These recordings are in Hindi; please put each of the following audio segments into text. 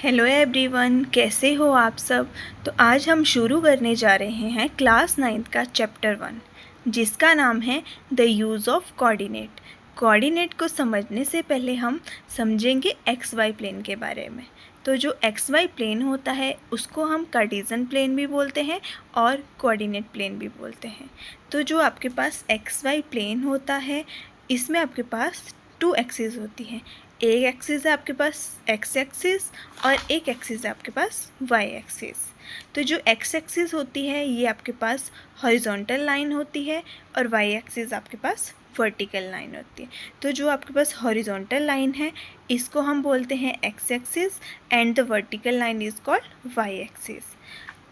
हेलो एवरीवन, कैसे हो आप सब। तो आज हम शुरू करने जा रहे हैं क्लास 9th का चैप्टर 1, जिसका नाम है the use of coordinate. Coordinate को समझने से पहले हम समझेंगे एक्स वाई प्लेन के बारे में। तो जो एक्स वाई प्लेन होता है उसको हम कार्टेशियन प्लेन भी बोलते हैं और कोऑर्डिनेट प्लेन भी बोलते हैं। तो जो आपके पास एक्स वाई प्लेन होता है, इसमें आपके पास 2 एक्सिस होती हैं। एक एक्सिस है आपके पास एक्स एक्सिस और एक एक्सिस है आपके पास वाई एक्सिस। तो जो एक्स एक्सिस होती है ये आपके पास हॉरिजॉन्टल लाइन होती है और वाई एक्सिस आपके पास वर्टिकल लाइन होती है। तो जो आपके पास हॉरिजॉन्टल लाइन है इसको हम बोलते हैं X axis and the vertical line is called Y axis.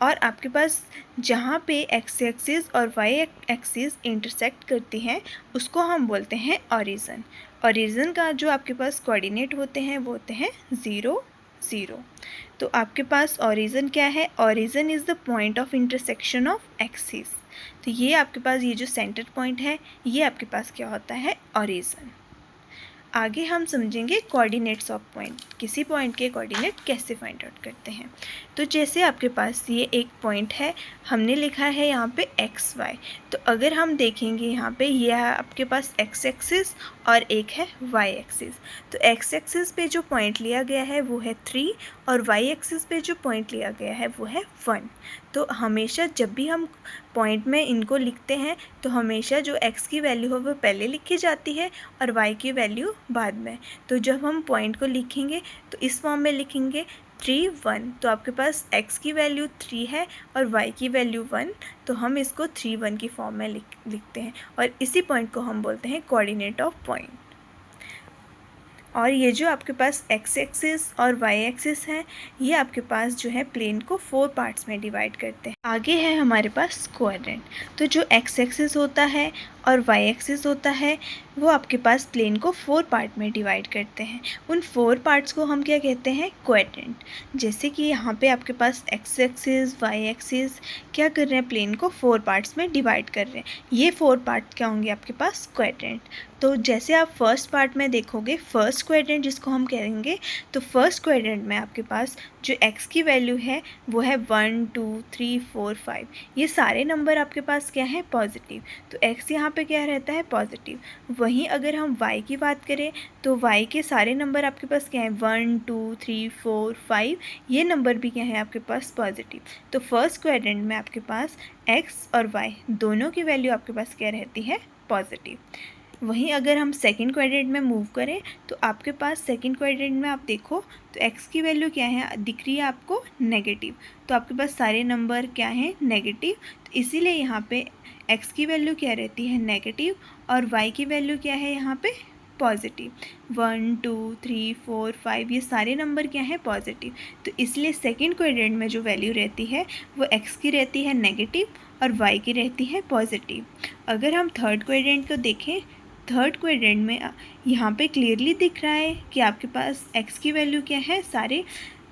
और आपके पास जहाँ पे एक्स एक्सिस और वाई एक्सिस इंटरसेक्ट करती हैं उसको हम बोलते हैं ओरिजिन। ओरिजिन का जो आपके पास कोऑर्डिनेट होते हैं वो होते हैं 0 0। तो आपके पास ओरिजिन क्या है? Origin is the point of intersection of axis. तो ये आपके पास ये जो सेंटर पॉइंट है ये आपके पास क्या होता है? ओरिजिन। आगे हम समझेंगे कोऑर्डिनेट्स ऑफ पॉइंट, किसी पॉइंट के कोऑर्डिनेट कैसे फाइंड आउट करते हैं। तो जैसे आपके पास ये एक पॉइंट है, हमने लिखा है यहाँ पे एक्स वाई। तो अगर हम देखेंगे यहाँ पे ये है आपके पास एक्स एक्सिस और एक है वाई एक्सिस। तो एक्स एक्सिस पे जो पॉइंट लिया गया है वो है 3 और वाई एक्सिस पे जो पॉइंट लिया गया है वो है 1। तो हमेशा जब भी हम पॉइंट में इनको लिखते हैं तो हमेशा जो एक्स की वैल्यू हो वो पहले लिखी जाती है और वाई की वैल्यू बाद में। तो जब हम पॉइंट को लिखेंगे तो इस फॉर्म में लिखेंगे 3 1। तो आपके पास x की वैल्यू 3 है और y की वैल्यू 1। तो हम इसको 3 1 की फॉर्म में लिखते हैं और इसी पॉइंट को हम बोलते हैं कोऑर्डिनेट ऑफ पॉइंट। और ये जो आपके पास एक्स एक्सिस और वाई एक्सिस है ये आपके पास जो है प्लेन को 4 पार्ट्स में डिवाइड करते हैं। आगे है हमारे पास क्वाड्रेंट। तो जो एक्स एक्सिस होता है और वाई एक्सिस होता है वो आपके पास प्लेन को 4 पार्ट में डिवाइड करते हैं। उन 4 पार्ट्स को हम क्या कहते हैं? क्वाड्रेंट। जैसे कि यहाँ पे आपके पास एक्स एक्सिस वाई एक्सिस क्या कर रहे हैं? प्लेन को 4 पार्ट्स में डिवाइड कर रहे हैं। ये 4 पार्ट क्या होंगे आपके पास? क्वाड्रेंट। तो जैसे आप फर्स्ट पार्ट में देखोगे, फर्स्ट क्वाड्रेंट जिसको हम कहेंगे, तो फर्स्ट क्वाड्रेंट में आपके पास जो x की वैल्यू है वो है 1 2 3 4 5। ये सारे नंबर आपके पास क्या है? पॉजिटिव। तो x यहाँ पे क्या रहता है? पॉजिटिव। वहीं अगर हम y की बात करें तो y के सारे नंबर आपके पास क्या है? 1 2 3 4 5। ये नंबर भी क्या है आपके पास? पॉजिटिव। तो फर्स्ट क्वाड्रेंट में आपके पास x और y दोनों की वैल्यू आपके पास क्या रहती है? पॉजिटिव। वहीं अगर हम सेकंड क्वाड्रेंट में मूव करें तो आपके पास सेकंड क्वाड्रेंट में आप देखो तो x की वैल्यू क्या है? दिख रही है आपको? नेगेटिव। तो आपके पास सारे नंबर क्या हैं? नेगेटिव। तो इसीलिए यहाँ पे x की वैल्यू क्या रहती है? नेगेटिव और y की वैल्यू क्या है यहाँ पे? पॉजिटिव। 1 2 3 4 5 ये सारे नंबर क्या हैं? पॉजिटिव। तो इसलिए सेकंड क्वाड्रेंट में जो वैल्यू रहती है वो x की रहती है नेगेटिव और y की रहती है पॉजिटिव। अगर हम थर्ड क्वाड्रेंट को देखें, थर्ड क्वाड्रेंट में यहाँ पे क्लियरली दिख रहा है कि आपके पास x की वैल्यू क्या है? सारे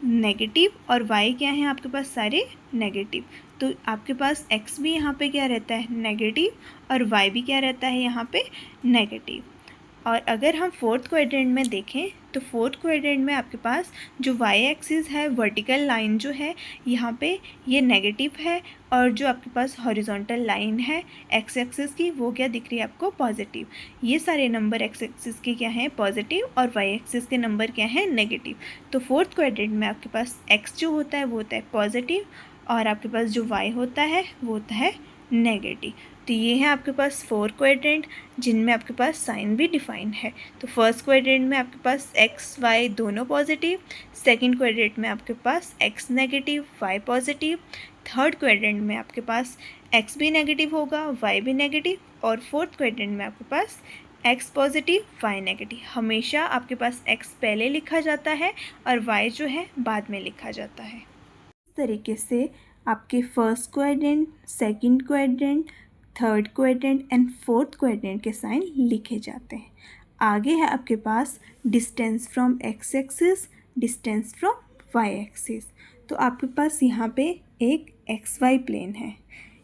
नेगेटिव और y क्या है आपके पास? सारे नेगेटिव। तो आपके पास x भी यहाँ पे क्या रहता है? नेगेटिव और y भी क्या रहता है यहाँ पे? नेगेटिव। और अगर हम फोर्थ क्वाड्रेंट में देखें तो फोर्थ क्वाड्रेंट में आपके पास जो वाई एक्सिस है, वर्टिकल लाइन जो है यहाँ पे ये नेगेटिव है और जो आपके पास हॉरिजॉन्टल लाइन है एक्स एक्सिस की वो क्या दिख रही है आपको? पॉजिटिव। ये सारे नंबर एक्स एक्सिस के क्या हैं? पॉजिटिव और वाई एक्सिस के नंबर क्या हैं? नेगेटिव। तो फोर्थ क्वाड्रेंट में आपके पास एक्स जो होता है वो होता है पॉजिटिव और आपके पास जो वाई होता है वो होता है नेगेटिव। तो ये है आपके पास 4 क्वाड्रेंट जिनमें आपके पास साइन भी डिफाइन है। तो फर्स्ट क्वाड्रेंट में आपके पास एक्स वाई दोनों पॉजिटिव, सेकंड क्वाड्रेंट में आपके पास x negative y positive, third quadrant में आपके पास एक्स भी नेगेटिव होगा वाई भी नेगेटिव और फोर्थ क्वाड्रेंट में आपके पास एक्स पॉजिटिव वाई नेगेटिव। हमेशा आपके पास एक्स पहले लिखा जाता है और वाई जो है बाद में लिखा जाता है। इस तरीके से आपके first quadrant, second quadrant, third quadrant and fourth quadrant के साइन लिखे जाते हैं। आगे है आपके पास distance from x axis, distance from y axis. तो आपके पास यहाँ पे एक एक्स वाई प्लेन है।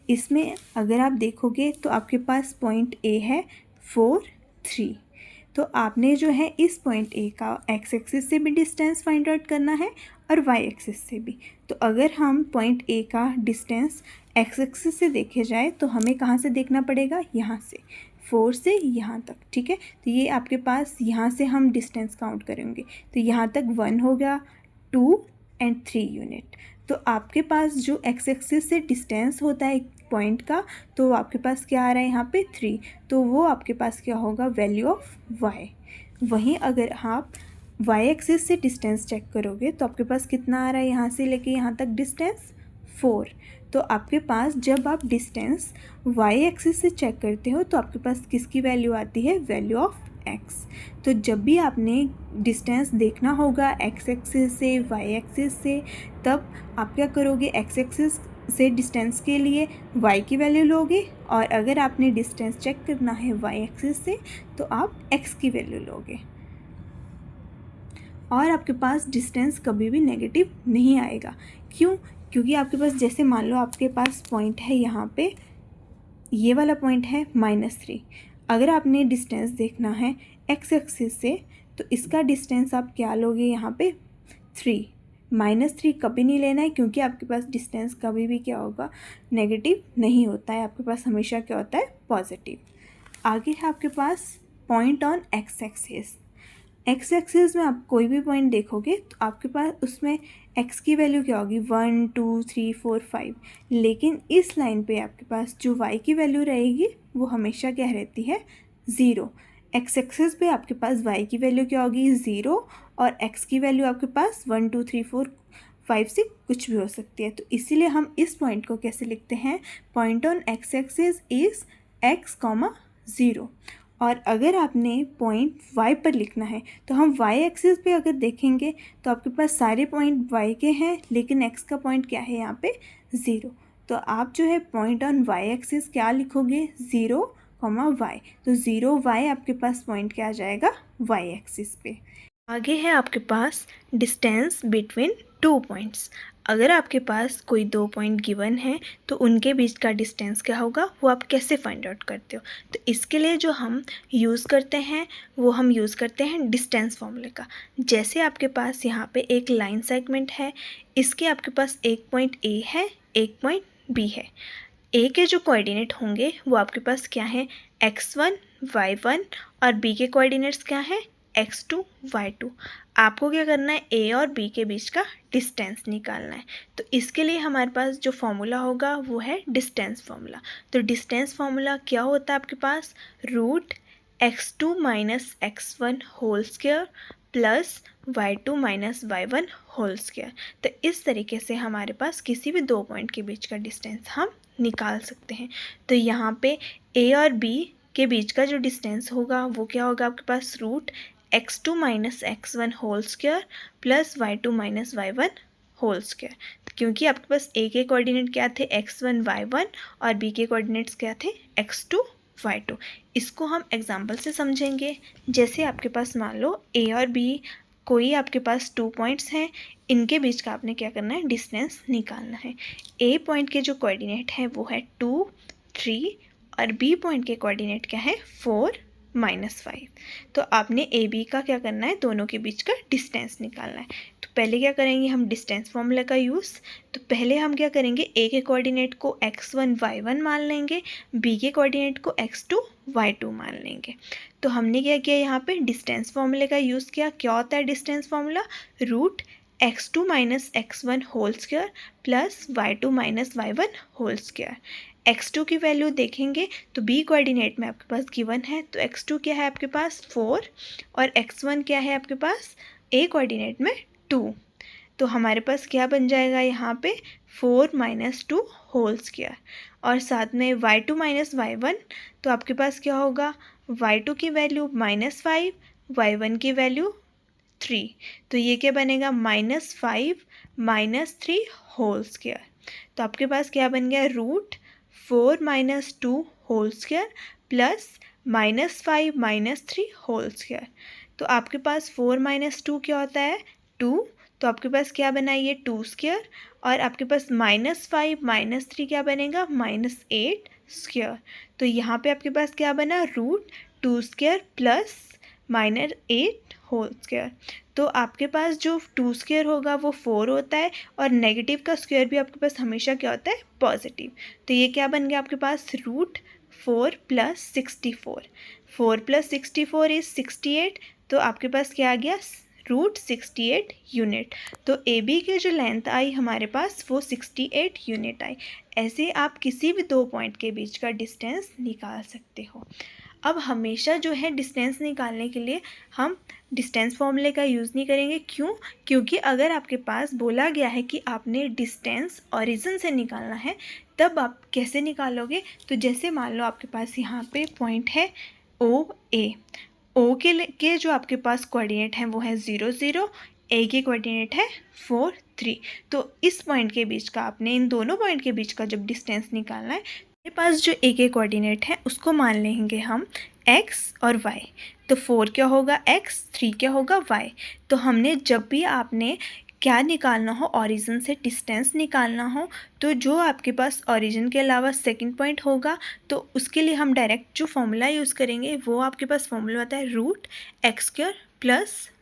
इसमें अगर आप देखोगे तो आपके पास पॉइंट ए है 4 3। तो आपने जो है इस पॉइंट ए का एक्स एक्सिस से भी डिस्टेंस फाइंड आउट करना है और वाई एक्सिस से भी। तो अगर हम पॉइंट ए का डिस्टेंस एक्स एक्सिस से देखे जाए तो हमें कहाँ से देखना पड़ेगा, यहाँ से 4 से यहाँ तक, ठीक है। तो ये आपके पास यहाँ से हम डिस्टेंस काउंट करेंगे, तो यहाँ तक 1 हो गया, 2 एंड 3 यूनिट। तो आपके पास जो एक्स एक्सिस से डिस्टेंस होता है पॉइंट का, तो आपके पास क्या आ रहा है यहाँ पे 3, तो वो आपके पास क्या होगा, वैल्यू ऑफ वाई। वहीं अगर आप वाई एक्सिस से डिस्टेंस चेक करोगे तो आपके पास कितना आ रहा है, यहाँ से लेके यहाँ तक डिस्टेंस 4। तो आपके पास जब आप डिस्टेंस वाई एक्सिस से चेक करते हो तो आपके पास किसकी वैल्यू आती है, वैल्यू ऑफ एक्स। तो जब भी आपने डिस्टेंस देखना होगा एक्स एक्सिस से वाई एक्सिस से, तब आप क्या करोगे, एक्स एक्सिस से डिस्टेंस के लिए y की वैल्यू लोगे, और अगर आपने डिस्टेंस चेक करना है y एक्सिस से तो आप x की वैल्यू लोगे। और आपके पास डिस्टेंस कभी भी नेगेटिव नहीं आएगा। क्यों? क्योंकि आपके पास जैसे मान लो आपके पास पॉइंट है यहाँ पे, ये वाला पॉइंट है -3। अगर आपने डिस्टेंस देखना है x एक्सिस से तो इसका डिस्टेंस आप क्या लोगे, यहाँ पे 3। -3 कभी नहीं लेना है, क्योंकि आपके पास डिस्टेंस कभी भी क्या होगा, नेगेटिव नहीं होता है, आपके पास हमेशा क्या होता है, पॉजिटिव। आगे है आपके पास point on x axis. X axis में आप कोई भी पॉइंट देखोगे तो आपके पास उसमें x की वैल्यू क्या होगी, 1 2 3 4 5। लेकिन इस लाइन पे आपके पास जो y की वैल्यू रहेगी वो हमेशा क्या रहती है, 0। एक्स एक्सिस पे आपके पास y की वैल्यू क्या होगी, 0, और x की वैल्यू आपके पास 1 2 3 4 5 से कुछ भी हो सकती है। तो इसीलिए हम इस पॉइंट को कैसे लिखते हैं, point on x axis is x, 0। और अगर आपने पॉइंट y पर लिखना है तो हम y एक्सिस पे अगर देखेंगे तो आपके पास सारे पॉइंट y के हैं, लेकिन x का पॉइंट क्या है यहाँ पे, 0। तो आप जो है पॉइंट ऑन y एक्सिस क्या लिखोगे, 0, y। तो 0 y आपके पास पॉइंट क्या आ जाएगा, y एक्सिस पे। आगे है आपके पास डिस्टेंस बिटवीन 2 पॉइंट्स। अगर आपके पास कोई 2 पॉइंट गिवन है तो उनके बीच का डिस्टेंस क्या होगा, वो आप कैसे फाइंड आउट करते हो। तो इसके लिए जो हम यूज़ करते हैं वो हम यूज़ करते हैं डिस्टेंस फॉर्मूले का। जैसे आपके पास यहाँ पे एक लाइन सेगमेंट है, इसके आपके पास एक पॉइंट ए है, एक पॉइंट बी है। ए के जो कोऑर्डिनेट होंगे वो आपके पास क्या है, x1 y1, और बी के कोऑर्डिनेट्स क्या है, x2 y2। आपको क्या करना है, ए और बी के बीच का डिस्टेंस निकालना है। तो इसके लिए हमारे पास जो फॉर्मूला होगा वो है डिस्टेंस फॉर्मूला। तो डिस्टेंस फॉर्मूला क्या होता है आपके पास, √x2 - x1 whole square plus y2 - y1 whole square. तो इस तरीके से हमारे पास किसी भी 2 पॉइंट के बीच का डिस्टेंस हम निकाल सकते हैं। तो यहाँ पे ए और बी के बीच का जो डिस्टेंस होगा वो क्या होगा आपके पास, √x2 - x1 whole square plus y2 - y1 whole square. क्योंकि आपके पास ए के कोऑर्डिनेट क्या थे, x1 y1, और बी के कोऑर्डिनेट्स क्या थे, x2 y2। इसको हम एग्जांपल से समझेंगे। जैसे आपके पास मान लो ए और बी कोई आपके पास 2 पॉइंट्स हैं, इनके बीच का आपने क्या करना है, डिस्टेंस निकालना है। ए पॉइंट के जो कोऑर्डिनेट है वो है 2 3, और बी पॉइंट के कोऑर्डिनेट क्या है, 4 -5। तो आपने ए बी का क्या करना है, दोनों के बीच का डिस्टेंस निकालना है। तो पहले क्या करेंगे हम, डिस्टेंस फॉर्मूला का यूज़। तो पहले हम क्या करेंगे, ए के कोऑर्डिनेट को x1 y1 मान लेंगे, बी के कोऑर्डिनेट को x2 y2 मान लेंगे। तो हमने क्या किया, यहाँ पे डिस्टेंस फॉर्मूले का यूज़ किया। क्या होता है distance formula, √x2 - x1 whole square plus y2 - y1 whole square. x2 की वैल्यू देखेंगे तो b कोऑर्डिनेट में आपके पास गिवन है, तो x2 क्या है आपके पास 4, और x1 क्या है आपके पास a कोऑर्डिनेट में 2। तो हमारे पास क्या बन जाएगा यहाँ पे, 4 - 2 होल स्क्वायर, और साथ में y2 - y1। तो आपके पास क्या होगा, y2 की वैल्यू -5, y1 की वैल्यू 3। तो ये क्या बनेगा, -5 - 3 होल स्क्वायर। तो आपके पास क्या बन गया, √4 - 2 whole square plus -5 - 3 whole square. तो आपके पास 4 - 2 क्या होता है, 2। तो आपके पास क्या बना, ये 2 स्क्वायर, और आपके पास -5 - 3 क्या बनेगा, -8 स्क्वायर। तो यहाँ पे आपके पास क्या बना, √2 square plus minus 8 whole square. तो आपके पास जो 2 स्क्वायर होगा वो 4 होता है, और नेगेटिव का स्क्वायर भी आपके पास हमेशा क्या होता है, पॉजिटिव। तो ये क्या बन गया आपके पास, रूट 4 + 64। 4 + 64 इज 68। तो आपके पास क्या आ गया, रूट 68 यूनिट। तो ए बी की जो लेंथ आई हमारे पास वो 68 यूनिट आई। ऐसे आप किसी भी दो पॉइंट के बीच का डिस्टेंस निकाल सकते हो। अब हमेशा जो है डिस्टेंस निकालने के लिए हम डिस्टेंस फॉर्मूले का यूज़ नहीं करेंगे। क्यों? क्योंकि अगर आपके पास बोला गया है कि आपने डिस्टेंस ओरिजिन से निकालना है, तब आप कैसे निकालोगे? तो जैसे मान लो आपके पास यहाँ पे पॉइंट है ओ ए। ओ के जो आपके पास कोऑर्डिनेट हैं वो है 0 0, ए के कोऑर्डिनेट है 4 3। तो इस पॉइंट के बीच का, आपने इन दोनों पॉइंट के बीच का जब डिस्टेंस निकालना है, मेरे पास जो ए के कोऑर्डिनेट है उसको मान लेंगे हम x और y। तो 4 क्या होगा x, 3 क्या होगा y। तो हमने जब भी आपने क्या निकालना हो, ओरिजिन से डिस्टेंस निकालना हो, तो जो आपके पास ओरिजिन के अलावा सेकंड पॉइंट होगा, तो उसके लिए हम डायरेक्ट जो फॉर्मूला यूज़ करेंगे वो आपके पास फॉर्मूला आता है रूट x² +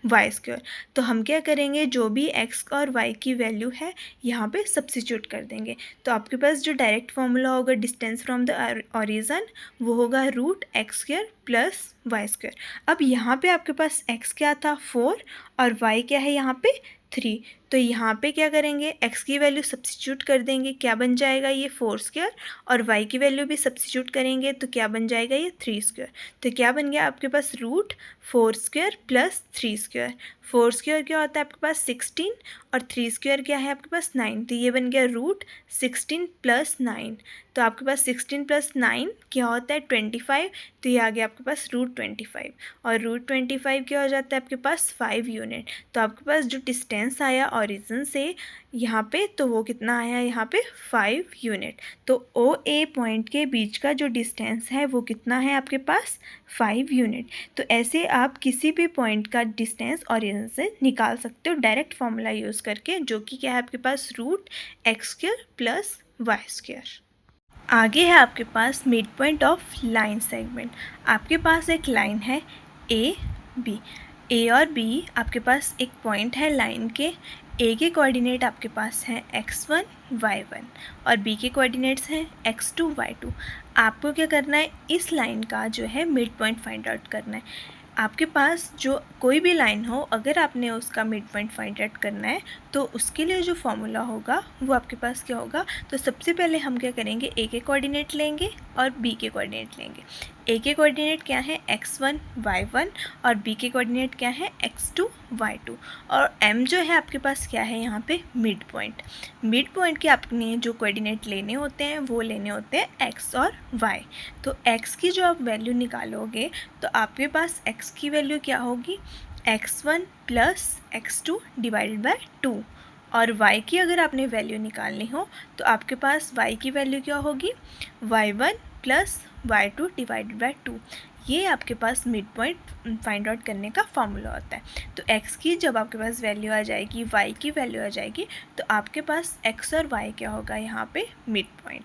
y²। तो हम क्या करेंगे, जो भी x और y की वैल्यू है यहाँ पे सब्स्टिट्यूट कर देंगे। तो आपके पास जो डायरेक्ट फॉर्मूला होगा डिस्टेंस फ्रॉम द ओरिजिन वो होगा रूट x² + y²। अब यहाँ पे आपके पास x क्या था, 4, और y क्या है यहाँ पे 3। तो यहाँ पे क्या करेंगे, x की वैल्यू सब्स्टिट्यूट कर देंगे, क्या बन जाएगा ये 4², और y की वैल्यू भी सब्स्टिट्यूट करेंगे तो क्या बन जाएगा ये 3²। तो क्या बन गया आपके पास, रूट 4² + 3²। 4² क्या होता है आपके पास 16, और 3² क्या है आपके पास 9। तो ये बन गया रूट 16 + 9। तो आपके पास 16 + 9 क्या होता है 25। तो ये आ गया आपके पास रूट 25, और रूट 25 क्या हो जाता है आपके पास 5 यूनिट। तो आपके पास जो डिस्टेंस आया ओरिजिन से यहाँ पे, तो वो कितना आया यहाँ पे 5 यूनिट। तो ओ ए पॉइंट के बीच का जो डिस्टेंस है वो कितना है आपके पास 5 यूनिट। तो ऐसे आप किसी भी पॉइंट का डिस्टेंस ओरिजिन से निकाल सकते हो डायरेक्ट फॉर्मूला यूज़ करके, जो कि क्या है आपके पास रूट x² + y²। आगे है आपके पास mid point of line segment. आपके पास एक लाइन है ए बी। ए और बी आपके पास एक पॉइंट है लाइन के। ए के कोऑर्डिनेट आपके पास हैं x1 y1, और बी के कोऑर्डिनेट्स हैं x2 y2। आपको क्या करना है, इस लाइन का जो है मिड पॉइंट फाइंड आउट करना है। आपके पास जो कोई भी लाइन हो, अगर आपने उसका मिड पॉइंट फाइंड आउट करना है तो उसके लिए जो फॉर्मूला होगा वो आपके पास क्या होगा। तो सबसे पहले हम क्या करेंगे, ए के कोऑर्डिनेट लेंगे और बी के कोऑर्डिनेट लेंगे। ए के कोऑर्डिनेट क्या है x1 y1, और बी के कोऑर्डिनेट क्या है x2 y2, और m जो है आपके पास क्या है यहाँ पे मिड पॉइंट। मिड पॉइंट के आपने जो कोऑर्डिनेट लेने होते हैं वो लेने होते हैं x और y। तो x की जो आप वैल्यू निकालोगे तो आपके पास x की वैल्यू क्या होगी, x1 + x2 / 2, और y की अगर आपने वैल्यू निकालनी हो तो आपके पास y की वैल्यू क्या होगी, y1 + y2 / 2। ये आपके पास मिड पॉइंट फाइंड आउट करने का फॉर्मूला होता है। तो x की जब आपके पास वैल्यू आ जाएगी, y की वैल्यू आ जाएगी, तो आपके पास x और y क्या होगा यहाँ पे मिड पॉइंट।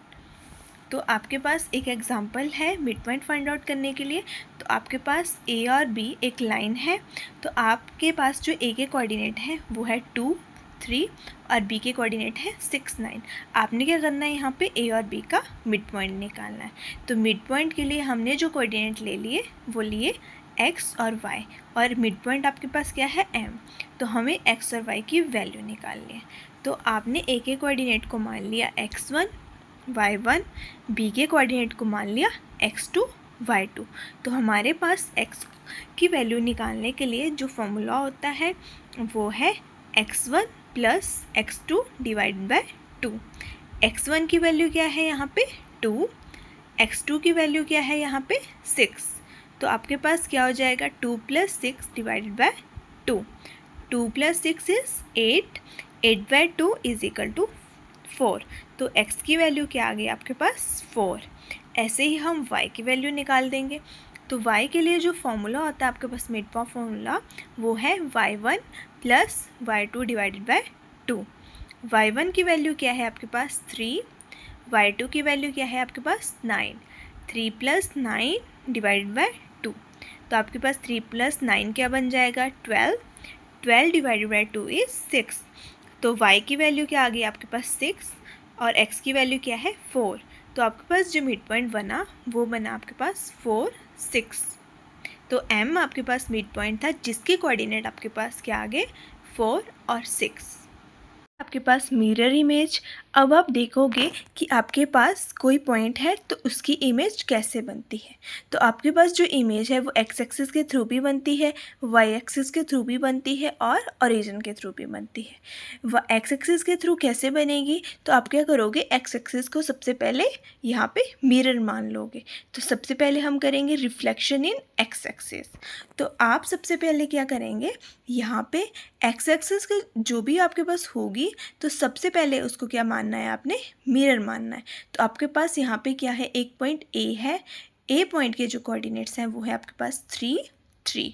तो आपके पास एक एग्जांपल है मिड पॉइंट फाइंड आउट करने के लिए। तो आपके पास ए और बी एक लाइन है, तो आपके पास जो ए के कोऑर्डिनेट है वो है 2 3, और बी के कोऑर्डिनेट है 6 9। आपने क्या करना है, यहाँ पे ए और बी का मिड पॉइंट निकालना है। तो मिड पॉइंट के लिए हमने जो कोऑर्डिनेट ले लिए वो लिए x और y, और मिड पॉइंट आपके पास क्या है m। तो हमें x और y की वैल्यू निकालनी है। तो आपने ए के कोऑर्डिनेट को मान लिया x1 y1, बी के कोऑर्डिनेट को मान लिया x2 y2। तो हमारे पास x की वैल्यू निकालने के लिए जो फॉर्मूला होता है वो है x1 + x2 / 2। x1 की वैल्यू क्या है यहाँ पे 2, x2 की वैल्यू क्या है यहाँ पे 6। तो आपके पास क्या हो जाएगा 2 + 6 / 2। 2 + 6 इज़ 8, 8/2 = 4। तो x की वैल्यू क्या आ गई आपके पास 4। ऐसे ही हम y की वैल्यू निकाल देंगे। तो y के लिए जो फॉर्मूला होता है आपके पास मिड पॉइंट फॉर्मूला वो है y1 + y2 / 2। y1 की वैल्यू क्या है आपके पास 3, y2 की वैल्यू क्या है आपके पास 9। 3 + 9 / 2। तो आपके पास 3 + 9 क्या बन जाएगा 12। 12 डिवाइडेड बाई 2 इज़ 6। तो y की वैल्यू क्या आ गई आपके पास 6 और x की वैल्यू क्या है 4। तो आपके पास जो मिड पॉइंट बना वो बना आपके पास 4 6। तो m आपके पास मिड पॉइंट था जिसके कोऑर्डिनेट आपके पास क्या आ गए 4 और 6। आपके पास मिरर इमेज। अब आप देखोगे कि आपके पास कोई पॉइंट है तो उसकी इमेज कैसे बनती है। तो आपके पास जो इमेज है वो एक्स एक्सिस के थ्रू भी बनती है, वाई एक्सिस के थ्रू भी बनती है और ओरिजिन के थ्रू भी बनती है। वह एक्स एक्सिस के थ्रू कैसे बनेगी, तो आप क्या करोगे, एक्स एक्सिस को सबसे पहले यहाँ पे मिरर मान लोगे। तो सबसे पहले हम करेंगे रिफ्लेक्शन इन एक्स एक्सिस। तो आप सबसे पहले क्या करेंगे, यहाँ पे एक्स एक्सिस के जो भी आपके पास होगी तो सबसे पहले उसको क्या मानना है, आपने मिरर मानना है। तो आपके पास यहाँ पे क्या है, एक पॉइंट ए है। ए पॉइंट के जो कोऑर्डिनेट्स हैं वो है आपके पास 3 3।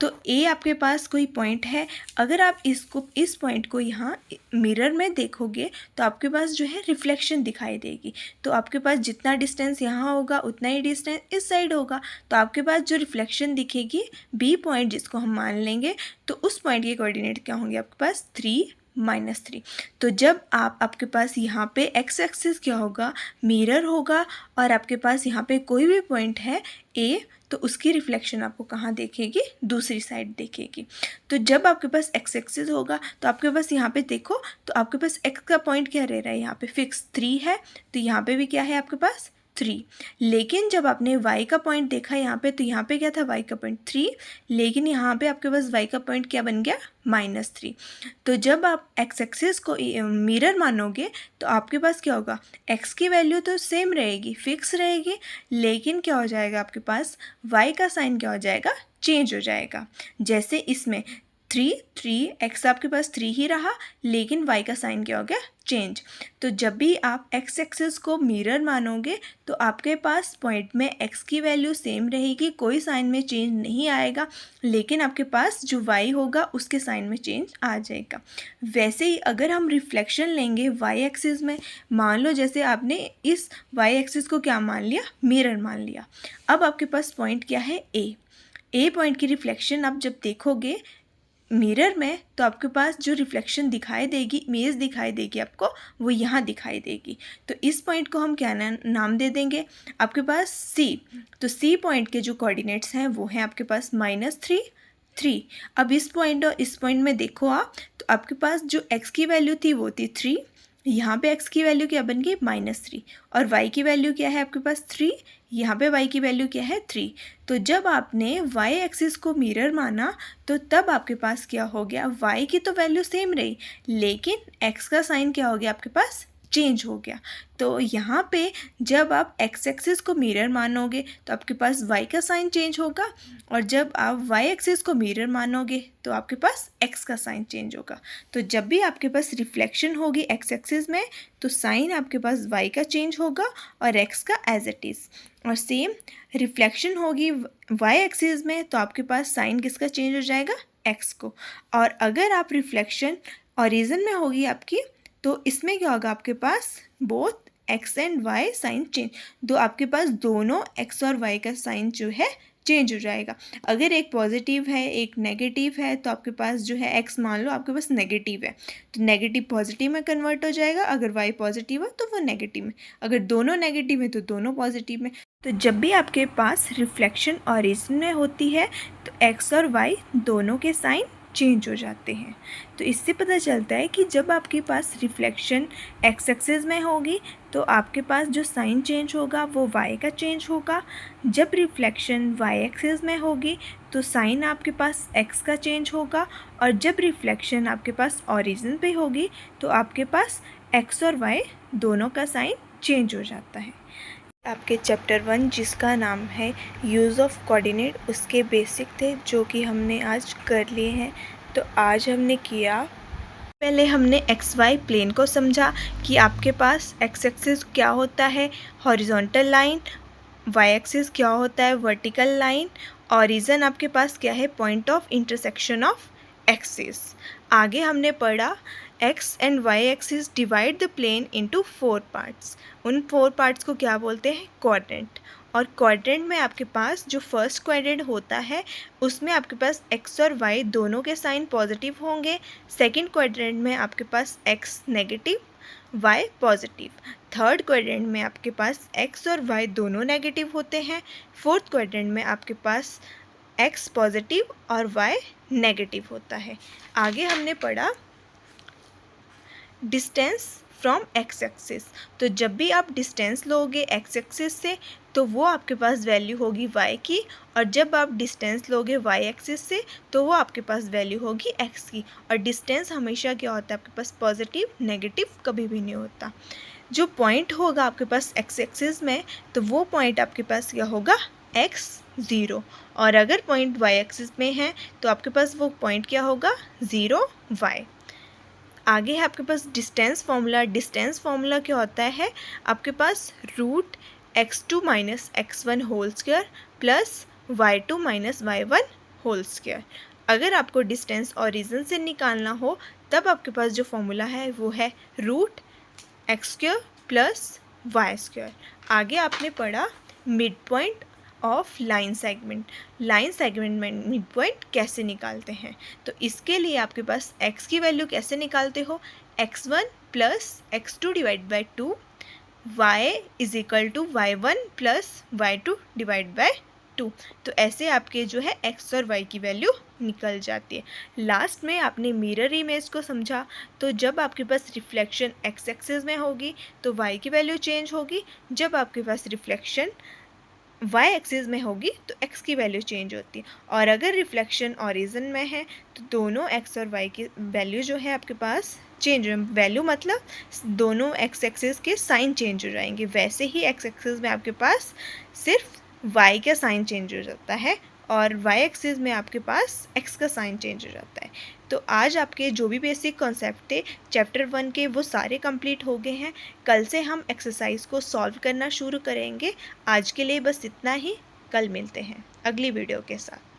तो ए आपके पास कोई पॉइंट है, अगर आप इस पॉइंट को यहाँ मिरर में देखोगे तो आपके पास जो है रिफ्लेक्शन दिखाई देगी। तो आपके पास जितना डिस्टेंस यहाँ होगा उतना ही डिस्टेंस इस साइड होगा। तो आपके पास जो रिफ्लेक्शन दिखेगी बी पॉइंट जिसको हम मान लेंगे, तो उस पॉइंट के कोऑर्डिनेट क्या होंगे आपके पास 3 -3। तो जब आपके पास यहाँ पे एक्स एक्सिस क्या होगा, मिरर होगा, और आपके पास यहाँ पे कोई भी पॉइंट है ए, तो उसकी रिफ्लेक्शन आपको कहाँ देखेगी, दूसरी साइड देखेगी। तो जब आपके पास एक्स एक्सिस होगा तो आपके पास यहाँ पे देखो, तो आपके पास एक्स का पॉइंट क्या रह रहा है, यहाँ पे फिक्स 3 है, तो यहाँ पे भी क्या है आपके पास 3। लेकिन जब आपने y का पॉइंट देखा यहाँ पे, तो यहाँ पे क्या था y का पॉइंट 3, लेकिन यहाँ पे आपके पास y का पॉइंट क्या बन गया -3। तो जब आप x एक्सिस को मिरर मानोगे तो आपके पास क्या होगा, x की वैल्यू तो सेम रहेगी, फिक्स रहेगी, लेकिन क्या हो जाएगा आपके पास y का साइन क्या हो जाएगा, चेंज हो जाएगा। जैसे इसमें 3 3 x आपके पास 3 ही रहा, लेकिन y का साइन क्या हो गया, चेंज। तो जब भी आप x एक्सिस को मिरर मानोगे तो आपके पास पॉइंट में x की वैल्यू सेम रहेगी, कोई साइन में चेंज नहीं आएगा, लेकिन आपके पास जो y होगा उसके साइन में चेंज आ जाएगा। वैसे ही अगर हम रिफ्लेक्शन लेंगे y एक्सिस में, मान लो जैसे आपने इस y एक्सिस को क्या मान लिया, मिरर मान लिया। अब आपके पास पॉइंट क्या है ए पॉइंट की रिफ्लेक्शन आप जब देखोगे मिरर में, तो आपके पास जो रिफ्लेक्शन दिखाई देगी, इमेज दिखाई देगी आपको, वो यहाँ दिखाई देगी। तो इस पॉइंट को हम क्या नाम दे देंगे, आपके पास सी। तो सी पॉइंट के जो कोऑर्डिनेट्स हैं वो हैं आपके पास -3 3। अब इस पॉइंट और इस पॉइंट में देखो आप, तो आपके पास जो x की वैल्यू थी वो थी 3, यहाँ पे x की वैल्यू क्या बन गई -3, और y की वैल्यू क्या है आपके पास 3, यहाँ पे y की वैल्यू क्या है 3। तो जब आपने y एक्सिस को मिरर माना तो तब आपके पास क्या हो गया, y की तो वैल्यू सेम रही, लेकिन x का साइन क्या हो गया आपके पास, चेंज हो गया। तो यहाँ पे जब आप x एक्सिस को मिरर मानोगे तो आपके पास y का साइन चेंज होगा, और जब आप y एक्सिस को मिरर मानोगे तो आपके पास x का साइन चेंज होगा। तो जब भी आपके पास रिफ्लेक्शन होगी x एक्सिस में तो साइन आपके पास y का चेंज होगा और x का एज इट इज़, और सेम रिफ्लेक्शन होगी y एक्सिस में तो आपके पास साइन किसका चेंज हो जाएगा, x को। और अगर आप रिफ्लेक्शन ओरिजिन में होगी आपकी, तो इसमें क्या होगा, आपके पास both x and y sign change, तो आपके पास दोनों x और y का साइन जो है चेंज हो जाएगा। अगर एक पॉजिटिव है एक नेगेटिव है तो आपके पास जो है x मान लो आपके पास नेगेटिव है, तो नेगेटिव पॉजिटिव में कन्वर्ट हो जाएगा, अगर y पॉजिटिव है तो वो नेगेटिव में, अगर दोनों नेगेटिव है तो दोनों पॉजिटिव में। तो जब भी आपके पास रिफ्लेक्शन ओरिजिन में होती है तो x और y दोनों के साइन चेंज हो जाते हैं। तो इससे पता चलता है कि जब आपके पास रिफ्लेक्शन एक्स एक्सिस में होगी तो आपके पास जो साइन चेंज होगा वो y का चेंज होगा, जब रिफ्लेक्शन y एक्सिस में होगी तो साइन आपके पास x का चेंज होगा, और जब रिफ्लेक्शन आपके पास ओरिजिन पे होगी तो आपके पास x और y दोनों का साइन चेंज हो जाता है। आपके चैप्टर 1 जिसका नाम है यूज़ ऑफ कोऑर्डिनेट, उसके बेसिक थे जो कि हमने आज कर लिए हैं। तो आज हमने किया, पहले हमने एक्स वाई प्लेन को समझा कि आपके पास एक्स एक्सिस क्या होता है, हॉरिजॉन्टल लाइन, वाई एक्सिस क्या होता है, वर्टिकल लाइन, ओरिजिन आपके पास क्या है, point of intersection of axis. आगे हमने पढ़ा X and Y axis divide the plane into 4 parts. उन 4 पार्ट्स को क्या बोलते हैं? क्वाड्रेंट। और क्वाड्रेंट में आपके पास जो फर्स्ट क्वाड्रेंट होता है उसमें आपके पास एक्स और वाई दोनों के साइन पॉजिटिव होंगे। सेकंड क्वाड्रेंट में आपके पास x negative y positive. Third quadrant में आपके पास एक्स और वाई दोनों नेगेटिव होते हैं। फोर्थ क्वाड्रेंट में आपके पास एक्स पॉजिटिव और वाई नेगेटिव होता है। आगे हमने पढ़ा डिस्टेंस फ्रॉम एक्स एक्सिस। तो जब भी आप डिस्टेंस लोगे एक्स एक्सिस से तो वो आपके पास वैल्यू होगी y की, और जब आप डिस्टेंस लोगे y एक्सिस से तो वो आपके पास वैल्यू होगी x की। और डिस्टेंस हमेशा क्या होता है आपके पास? पॉजिटिव, नेगेटिव कभी भी नहीं होता। जो पॉइंट होगा आपके पास एक्स एक्सिस में तो वो पॉइंट आपके पास क्या होगा? x0। और अगर पॉइंट y एक्सिस में है तो आपके पास वो पॉइंट क्या होगा? 0y। आगे है आपके पास डिस्टेंस फार्मूला। डिस्टेंस फार्मूला क्या होता है? आपके पास root x2 minus x1 whole square plus y2 minus y1 whole square. अगर आपको डिस्टेंस ओरिजिन से निकालना हो तब आपके पास जो फॉर्मूला है वो है root X square plus Y square. आगे आपने पढ़ा mid point of line segment. Line segment में मिड पॉइंट कैसे निकालते हैं? तो इसके लिए आपके पास x की वैल्यू कैसे निकालते हो? x1 plus x2 divide by 2, y is equal to y1 plus y2 divide by 2। तो ऐसे आपके जो है x और y की वैल्यू निकल जाती है। लास्ट में आपने मिरर इमेज को समझा। तो जब आपके पास रिफ्लेक्शन x एक्सिस में होगी तो y की वैल्यू चेंज होगी, जब आपके पास रिफ्लेक्शन y एक्सिस में होगी तो x की वैल्यू चेंज होती है। और अगर रिफ्लेक्शन ओरिजिन में है तो दोनों x और y की वैल्यू जो है आपके पास चेंज हो, वैल्यू मतलब दोनों x एक्सिस के साइन चेंज हो जाएंगे। वैसे ही x एक्सिस में आपके पास सिर्फ y का साइन चेंज हो जाता है और y एक्सिस में आपके पास x का साइन चेंज हो जाता है। तो आज आपके जो भी बेसिक कॉन्सेप्ट थे चैप्टर 1 के वो सारे कंप्लीट हो गए हैं। कल से हम एक्सरसाइज को सॉल्व करना शुरू करेंगे। आज के लिए बस इतना ही। कल मिलते हैं अगली वीडियो के साथ।